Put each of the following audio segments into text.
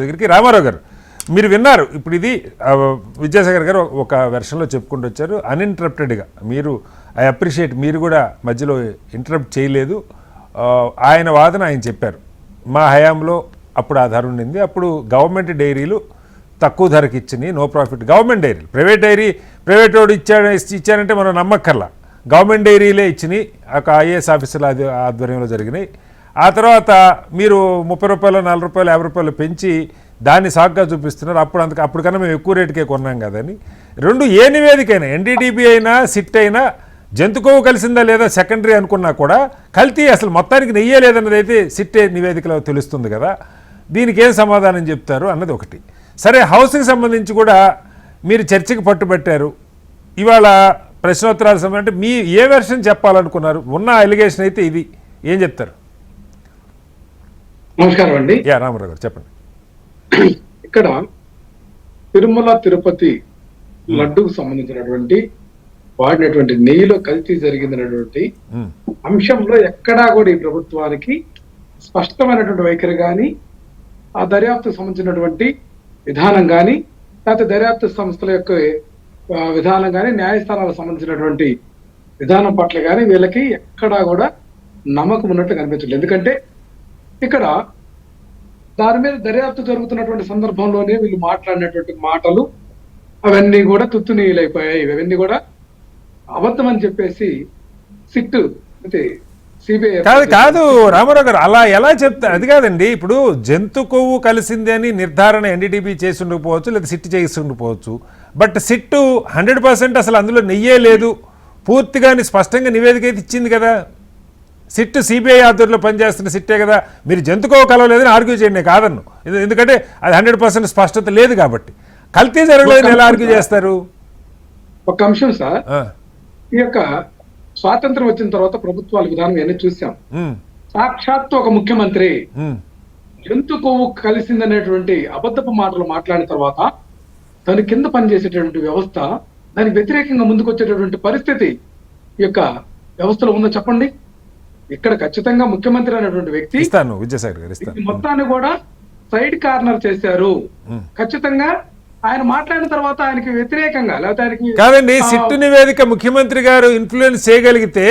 దగ్గరికి రామారావు గారు మీరు విన్నారు ఇప్పుడు ఇది విద్యాసాగర్ గారు ఒక వెర్షన్లో చెప్పుకుంటూ వచ్చారు అన్ఇంటరప్టెడ్గా. మీరు ఐ అప్రిషియేట్, మీరు కూడా మధ్యలో ఇంటరప్ట్ చేయలేదు. ఆయన వాదన ఆయన చెప్పారు. మా హయాంలో అప్పుడు ఆ ధర ఉండింది, అప్పుడు గవర్నమెంట్ డైరీలు తక్కువ ధరకి ఇచ్చినాయి, నో ప్రాఫిట్. గవర్నమెంట్ డైరీలు, ప్రైవేట్ వాడు ఇచ్చారంటే మనం నమ్మక్కర్లా. గవర్నమెంట్ డైరీలే ఇచ్చినాయి, ఒక ఐఏఎస్ ఆఫీసర్ల ఆధ్వర్యంలో జరిగినాయి. ఆ తర్వాత మీరు 30 రూపాయలు 40 రూపాయలు 50 రూపాయలు పెంచి దాన్ని సాగ్గా చూపిస్తున్నారు. అప్పుడు కన్నా మేము ఎక్కువ రేటుకే కొన్నాం కదని. రెండు ఏ నివేదికైనా, ఎన్డీడీబీ అయినా సిట్ అయినా జంతుకోవు కలిసిందా లేదా సెకండరీ అనుకున్నా కూడా కల్తీ అసలు మొత్తానికి నెయ్యే లేదన్నది అయితే సిట్టే నివేదికలో తెలుస్తుంది కదా. దీనికి ఏం సమాధానం చెప్తారు అన్నది ఒకటి. సరే, హౌస్కి సంబంధించి కూడా మీరు చర్చకి పట్టుబట్టారు. ఇవాళ ప్రశ్నోత్తరాల సమయం అంటే మీ ఏ వెర్షన్ చెప్పాలనుకున్నారు? ఉన్న అలిగేషన్ అయితే ఇది, ఏం చెప్తారు? నమస్కారం అండి. రామారావు గారు చెప్పండి. ఇక్కడ తిరుమల తిరుపతి లడ్డుకు సంబంధించినటువంటి వాడినటువంటి నెయ్యిలో కల్తీ జరిగిందనేటువంటి అంశంలో ఎక్కడా కూడా ఈ ప్రభుత్వానికి స్పష్టమైనటువంటి వైఖరి కానీ, ఆ దర్యాప్తుకు సంబంధించినటువంటి విధానం కానీ, లేకపోతే దర్యాప్తు సంస్థల యొక్క విధానం కానీ, న్యాయస్థానాలకు సంబంధించినటువంటి విధానం పట్ల కానీ వీళ్ళకి ఎక్కడా కూడా నమ్మకం ఉన్నట్టు కనిపించలేదు. ఎందుకంటే ఇక్కడ దాని మీద దర్యాప్తు జరుగుతున్నటువంటి సందర్భంలోనే వీళ్ళు మాట్లాడినటువంటి మాటలు అవన్నీ కూడా తుత్తునీయులైపోయాయి. ఇవన్నీ కూడా అబద్ధం అని చెప్పేసి సిట్ అంటే సిబిఐ కాదు రామారావు గారు, అలా ఎలా చెప్తారు? అది కాదండి, ఇప్పుడు జంతు కొవ్వు కలిసింది అని నిర్ధారణ ఎన్డీటీపీ చేసి ఉండకపోవచ్చు, లేదా సిట్ చేసి ఉండకపోవచ్చు. బట్ సిట్ 100% అసలు అందులో నెయ్యే లేదు పూర్తిగా స్పష్టంగా నివేదిక అయితే ఇచ్చింది కదా. సిట్ సిబిఐ ఆధ్వర్యంలో పనిచేస్తున్న సిట్టే కదా. మీరు జంతుకోవ కలవలేదని ఆర్గ్యూ చేయండి, కాదన్ను. ఎందుకంటే అది 100% స్పష్టత లేదు కాబట్టి. కల్తీ జరగలేదని ఎలా ఆర్గ్యూ చేస్తారు? ఒక అంశం సార్, ఈ యొక్క స్వాతంత్రం వచ్చిన తర్వాత ప్రభుత్వాల విధానం ఇవన్నీ చూసాం. సాక్షాత్తు ఒక ముఖ్యమంత్రి జంతు కొవ్వు కలిసిందనేటువంటి అబద్ధపు మాటలు మాట్లాడిన తర్వాత దాని కింద పనిచేసేటటువంటి వ్యవస్థ దానికి వ్యతిరేకంగా ముందుకు వచ్చేటటువంటి పరిస్థితి ఈ యొక్క వ్యవస్థలో ఉందో చెప్పండి. ఇక్కడ ఖచ్చితంగా ముఖ్యమంత్రి అనేటువంటి వ్యక్తి మొత్తాన్ని కూడా సైడ్ కార్నర్ చేశారు. ఖచ్చితంగా ఆయన మాట్లాడిన తర్వాత ఆయనకి వ్యతిరేకంగా లేకపోతే ఆయనకి కాదండి, సిట్టు నివేదిక ముఖ్యమంత్రి గారు ఇన్ఫ్లుయెన్స్ చేయగలిగితే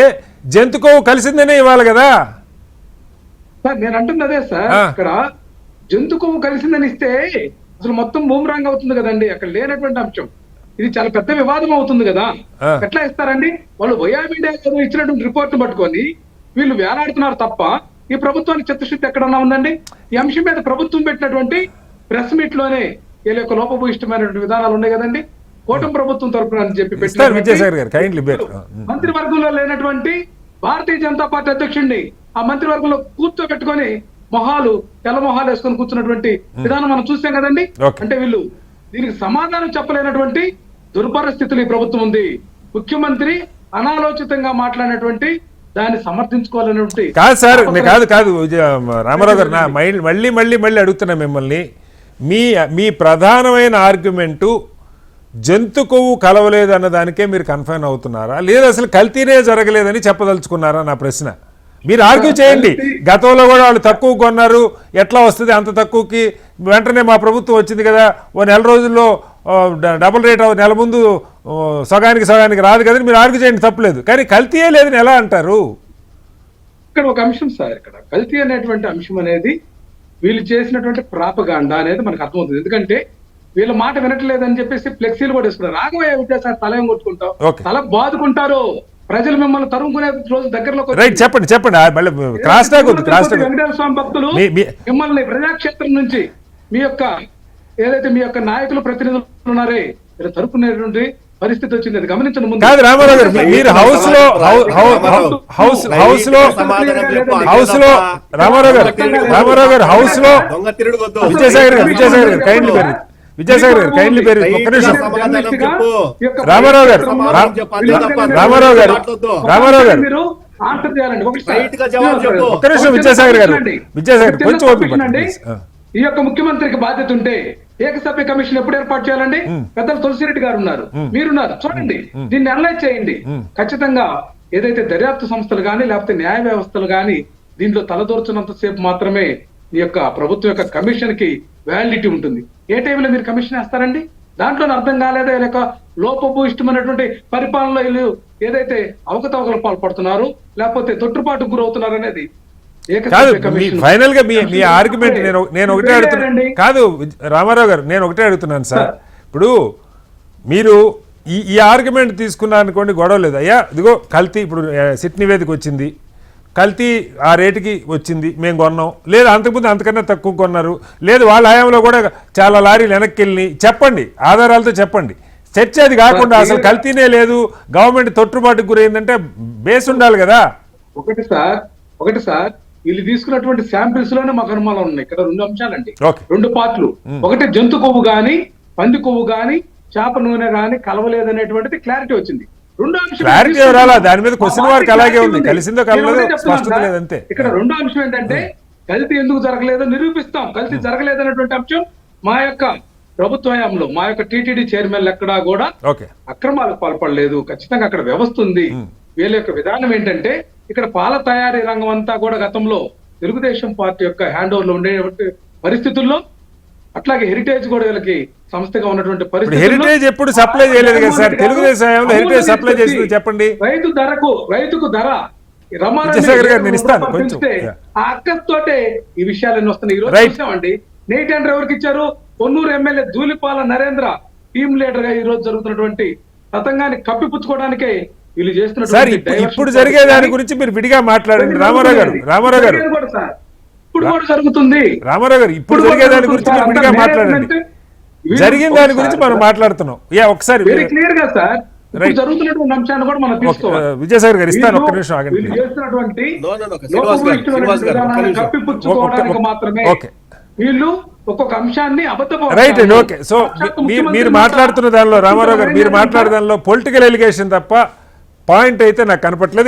జంతుకోవు కలిసిందనే ఇవ్వాలి కదా సార్. నేను అంటుంది అదే సార్, ఇక్కడ జంతుకోవు కలిసిందని ఇస్తే అసలు మొత్తం బూమరాంగ్ అవుతుంది కదండి. అక్కడ లేనటువంటి అంశం ఇది చాలా పెద్ద వివాదం అవుతుంది కదా. ఎట్లా ఇస్తారండి? వాళ్ళు వయా మీడియా ఇచ్చినటువంటి రిపోర్ట్ పట్టుకొని వీళ్ళు వేలాడుతున్నారు తప్ప ఈ ప్రభుత్వానికి చిత్తశుద్ధి ఎక్కడన్నా ఉందండి? ఈ అంశం మీద ప్రభుత్వం పెట్టినటువంటి ప్రెస్ మీట్ లోనే వీళ్ళ యొక్క లోపభూయిష్టమైనటువంటి విధానాలు ఉన్నాయి కదండి. కూటమి ప్రభుత్వం తరఫున అని చెప్పి మంత్రివర్గంలో లేనటువంటి భారతీయ జనతా పార్టీ అధ్యక్షుడిని ఆ మంత్రివర్గంలో కూర్చోబెట్టుకొని తెల్ల మొహాలు వేసుకొని కూర్చున్నటువంటి విధానం మనం చూసాం కదండి. అంటే వీళ్ళు దీనికి సమాధానం చెప్పలేనటువంటి దుర్పరిస్థితులు ఈ ప్రభుత్వం ఉంది. ముఖ్యమంత్రి అనాలోచితంగా మాట్లాడినటువంటి దాన్ని సమర్థించుకోవాలనేటువంటి కాదు సార్. కాదు రామారావు గారు, నా మళ్ళీ అడుగుతున్నా మిమ్మల్ని, మీ ప్రధానమైన ఆర్గ్యుమెంటు జంతు కొవ్వు కలవలేదు అన్న దానికే మీరు కన్ఫైన్ అవుతున్నారా, లేదా అసలు కల్తీనే జరగలేదని చెప్పదలుచుకున్నారా? నా ప్రశ్న. మీరు ఆర్గ్యూ చేయండి. గతంలో కూడా వాళ్ళు తక్కువ కొన్నారు, ఎట్లా వస్తుంది అంత తక్కువకి, వెంటనే మా ప్రభుత్వం వచ్చింది కదా, ఓ నెల రోజుల్లో డబుల్ రేట్ నెల ముందు సగానికి రాదు కదని మీరు ఆర్గ్యూ చేయండి, తప్పలేదు. కానీ కల్తీయే లేదని ఎలా అంటారు? ఇక్కడ ఒక అంశం సార్, ఇక్కడ కల్తీ అనేటువంటి అంశం అనేది వీళ్ళు చేసినటువంటి ప్రాపగాండా అనేది మనకు అర్థమవుతుంది. ఎందుకంటే వీళ్ళ మాట వినట్లేదని చెప్పేసి ఫ్లెక్సీలు కూడా వేసుకున్నారు. రాఘవయ్య విద్యాసాగర్ తల ఏం కొట్టుకుంటావు, తల బాదుకుంటారు. ప్రజలు మిమ్మల్ని తరుముకునే రోజు దగ్గరలో చెప్పండి. వెంకటేశ్వర స్వామి భక్తులు మిమ్మల్ని ప్రజాక్షేత్రం నుంచి మీ యొక్క నాయకులు ప్రతినిధులు ఉన్నారే వీళ్ళు తరుపుకునేటువంటి పరిస్థితి వచ్చింది. అది గమనించండి. ముందు కాదు రామారావు గారు, మీరు హౌస్ లో రామారావు గారు హౌస్ లో విజయసాగర్ గారు కైండ్లీ పేరు ఒక్క నిమిషం. రామారావు గారు ఒక్క నిమిషం. విజయసాగర్ గారు కొంచెం ఓపిక. ఈ యొక్క ముఖ్యమంత్రికి బాధ్యత ఉంటే ఏకసభ్య కమిషన్ ఎప్పుడు ఏర్పాటు చేయాలండి? పెద్దలు తులసిరెడ్డి గారు ఉన్నారు, మీరున్నారు, చూడండి, దీన్ని అనలైజ్ చేయండి. ఖచ్చితంగా ఏదైతే దర్యాప్తు సంస్థలు కానీ లేకపోతే న్యాయ వ్యవస్థలు కానీ దీంట్లో తలదూర్చినంత సేపు మాత్రమే ఈ యొక్క ప్రభుత్వం యొక్క కమిషన్ కి వ్యాలిడిటీ ఉంటుంది. ఏ టైంలో మీరు కమిషన్ వేస్తారండి? దాంట్లో అర్థం కాలేదా లేక లోపభూయిష్టమైనటువంటి పరిపాలనలో వీళ్ళు ఏదైతే అవకతవకలు పాల్పడుతున్నారు లేకపోతే తొట్టుపాటుకు గురవుతున్నారు అనేది కాదు. ఫైనల్ గా మీ ఆర్గ్యుమెంట్ నేను ఒకటే అడుగుతున్నాను. కాదు రామారావు గారు, నేను ఒకటే అడుగుతున్నాను సార్. ఇప్పుడు మీరు ఈ ఆర్గ్యుమెంట్ తీసుకున్నారు అనుకోండి, గొడవ లేదు. అయ్యా ఇదిగో కల్తీ, ఇప్పుడు సిట్ నివేదిక వచ్చింది, కల్తీ ఆ రేటుకి వచ్చింది, మేము కొన్నాం, లేదు అంతకుముందు అంతకన్నా తక్కువ కొన్నారు, లేదు వాళ్ళ హయాంలో కూడా చాలా లారీలు వెనక్కి వెళ్ళి చెప్పండి, ఆధారాలతో చెప్పండి. చర్చ అది కాకుండా అసలు కల్తీనే లేదు, గవర్నమెంట్ తొట్టుబాటుకు గురైందంటే బేస్ ఉండాలి కదా. ఒకటి సార్ వీళ్ళు తీసుకున్నటువంటి శాంపిల్స్ లోనే మాకు అనుమానం ఉన్నాయి. ఇక్కడ 2 అంశాలండి, ఓకే, 2 పార్ట్లు. ఒకటి జంతు కొవ్వు గాని పంది కొవ్వు గాని చేప నూనె గాని కలవలేదనేటువంటిది క్లారిటీ వచ్చింది. 2 అంశం క్లారిటీ రాలా, దాని మీద క్వశ్చన్ మార్క్ అలాగే ఉంది, కలిసిందో కలవలేదో స్పష్టత లేదంతే. ఇక్కడ 2వ అంశం ఏంటంటే కల్తీ ఎందుకు జరగలేదో నిరూపిస్తాం. కల్తీ జరగలేదనేటువంటి అంశం మా యొక్క ప్రభుత్వ హయాంలో మా యొక్క టీటీడీ చైర్మన్ ఎక్కడా కూడా అక్రమాలకు పాల్పడలేదు. ఖచ్చితంగా అక్కడ వ్యవస్థ ఉంది. వీళ్ళ యొక్క విధానం ఏంటంటే ఇక్కడ పాల తయారీ రంగం అంతా కూడా గతంలో తెలుగుదేశం పార్టీ యొక్క హ్యాండ్ ఓవర్ లో ఉండే పరిస్థితుల్లో, అట్లాగే హెరిటేజ్ కూడా వీళ్ళకి సంస్థగా ఉన్నటువంటి పరిస్థితుల్లో హెరిటేజ్ ఎప్పుడు సప్లై చేయలేదు కదా సార్, తెలుగుదేశం హయాంలో హెరిటేజ్ సప్లై చేసింది చెప్పండి. రైతుకు ధర ఆ అక్కతోటే ఈ విషయాలన్నీ వస్తున్నాయి. ఈ రోజు చూసామండి, నెయ్యి టెండర్ ఎవరికి ఇచ్చారు? Ponnuru MLA Dhulipala Narendra team leader గా ఈ రోజు జరుగుతున్నటువంటి తతంగాన్ని కప్పిపుచ్చుకోవడానికే వీళ్ళు చేస్తున్నారు. ఇప్పుడు జరిగే దాని గురించి మీరు విడిగా మాట్లాడండి రామారావు గారు. ఇప్పుడు కూడా జరుగుతుంది రామారావు గారు, ఇప్పుడు జరిగే దాని గురించి మీరు విడిగా మాట్లాడండి. జరిగిన దాని గురించి మనం మాట్లాడుతున్నాం. ఒకసారి వెరీ క్లియర్ గా సార్ జరుగుతున్నటువంటి అంశాన్ని కూడా మనం తీసుకోవాలి. విజయసాగర్ గారు ఇస్తాను, ఒక్క నిమిషం ఆగండి. చేస్తున్నటువంటి కప్పిపుచ్చుకోవడానికి మాత్రమే వీళ్ళు ఒక్కొక్క అంశాన్ని రైట్ అండి. ఓకే, సో మీరు మాట్లాడుతున్న దానిలో రామారావు గారు, మీరు మాట్లాడే దానిలో పొలిటికల్ ఎలిగేషన్ తప్ప పాయింట్ అయితే నాకు కనపట్లేదు.